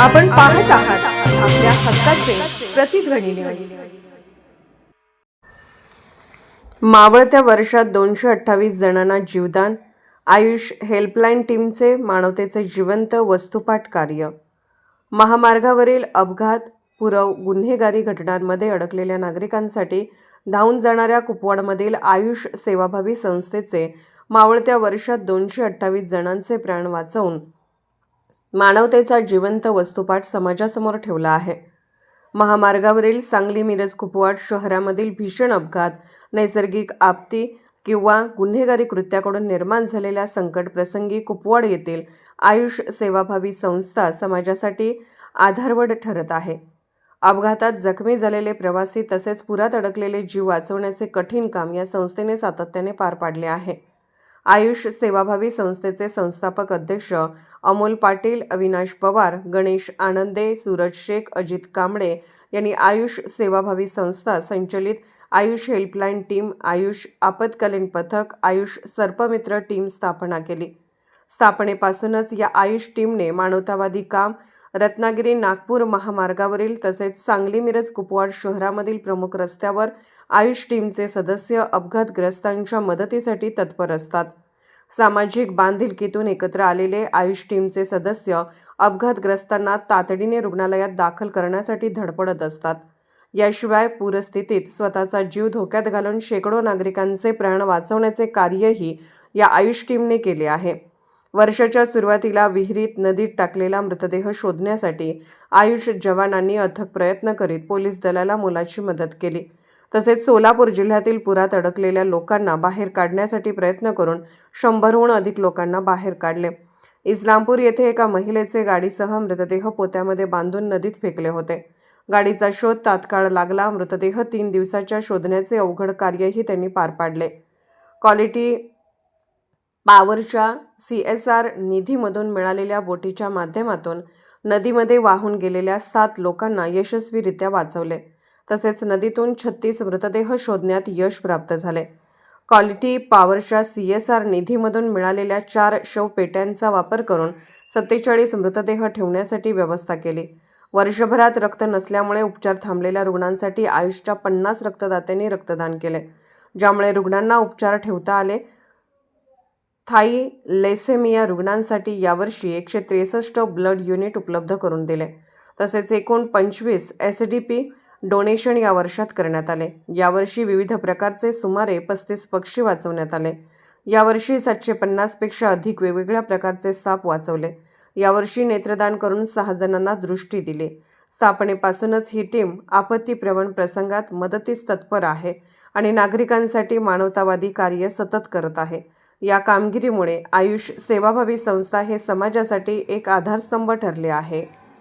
आपण पाहत आहात आपल्या हक्काचे प्रतिध्वनी न्यूज। मावळत्या वर्षात 228 जणांना जीवदान। आयुष हेल्पलाईन टीमचे मानवतेचे जिवंत वस्तुपाठ कार्य। महामार्गावरील अपघात, पुरव, गुन्हेगारी घटनांमध्ये अडकलेल्या नागरिकांसाठी धावून जाणाऱ्या कुपवाडमधील आयुष सेवाभावी संस्थेचे मावळत्या वर्षात 228 जणांचे प्राण वाचवून मानवतेचा जिवंत वस्तुपाठ समाजासमोर ठेवला आहे। महामार्गावरील सांगली-मिरज कुपवाड शहरामधील भीषण अपघात, नैसर्गिक आपत्ती किंवा गुन्हेगारी कृत्याकडून निर्माण झालेल्या संकट प्रसंगी कुपवाड येथील आयुष सेवाभावी संस्था समाजासाठी आधारवड ठरत आहे। अपघातात जखमी झालेले प्रवासी तसेच पुरात अडकलेले जीव वाचवण्याचे कठीण काम या संस्थेने सातत्याने पार पाडले आहे। आयुष सेवाभावी संस्थेचे संस्थापक अध्यक्ष अमोल पाटील, अविनाश पवार, गणेश आनंदे, सूरज शेख, अजित कांबळे यांनी आयुष सेवाभावी संस्था संचलित आयुष हेल्पलाईन टीम, आयुष आपत्कालीन पथक, आयुष सर्पमित्र टीम स्थापना केली। स्थापनेपासूनच या आयुष टीमने मानवतावादी काम रत्नागिरी नागपूर महामार्गावरील तसेच सांगली-मिरज कुपवाड शहरामधील प्रमुख रस्त्यावर आयुष टीमचे सदस्य अपघातग्रस्तांच्या मदतीसाठी तत्पर असतात। सामाजिक बांधिलकीतून एकत्र आलेले आयुष टीमचे सदस्य अपघातग्रस्तांना तातडीने रुग्णालयात दाखल करण्यासाठी धडपडत असतात। याशिवाय पूरस्थितीत स्वतःचा जीव धोक्यात घालून शेकडो नागरिकांचे प्राण वाचवण्याचे कार्यही या आयुष टीमने केले आहे। वर्षाच्या सुरुवातीला विहिरीत, नदीत टाकलेला मृतदेह शोधण्यासाठी आयुष जवानांनी अथक प्रयत्न करीत पोलीस दलाला मोलाची मदत केली। तसेच सोलापूर जिल्ह्यातील पुरात अडकलेल्या लोकांना बाहेर काढण्यासाठी प्रयत्न करून 100हून अधिक लोकांना बाहेर काढले। इस्लामपूर येथे एका महिलेचे गाडीसह मृतदेह पोत्यामध्ये बांधून नदीत फेकले होते। गाडीचा शोध तात्काळ लागला। मृतदेह 3 दिवसाच्या शोधण्याचे अवघड कार्यही त्यांनी पार पाडले। क्वालिटी पॉवरच्या CSR निधीमधून मिळालेल्या बोटीच्या माध्यमातून नदीमध्ये वाहून गेलेल्या 7 लोकांना यशस्वीरित्या वाचवले। तसेच नदीतून 36 मृतदेह शोधण्यात यश प्राप्त झाले। क्वालिटी पॉवरच्या CSR निधीमधून मिळालेल्या 4 शवपेट्यांचा वापर करून 47 मृतदेह ठेवण्यासाठी व्यवस्था केली। वर्षभरात रक्त नसल्यामुळे उपचार थांबलेल्या रुग्णांसाठी आयुषच्या 50 रक्तदात्यांनी रक्तदान केले, ज्यामुळे रुग्णांना उपचार ठेवता आले। थायलेसेमिया रुग्णांसाठी यावर्षी 163 ब्लड युनिट उपलब्ध करून दिले। तसेच एकूण 25 SDP डोनेशन या वर्षात करण्यात आले। यावर्षी विविध प्रकारचे सुमारे 35 पक्षी वाचवण्यात आले। यावर्षी 750 पेक्षा अधिक वेगवेगळ्या प्रकारचे साप वाचवले। यावर्षी नेत्रदान करून 6 जणांना दृष्टी दिली। स्थापनेपासूनच ही टीम आपत्तीप्रवण प्रसंगात मदतीस तत्पर आहे आणि नागरिकांसाठी मानवतावादी कार्य सतत करत आहे। या कामगिरीमुळे आयुष सेवाभावी संस्था हे समाजासाठी एक आधारस्तंभ ठरले आहे।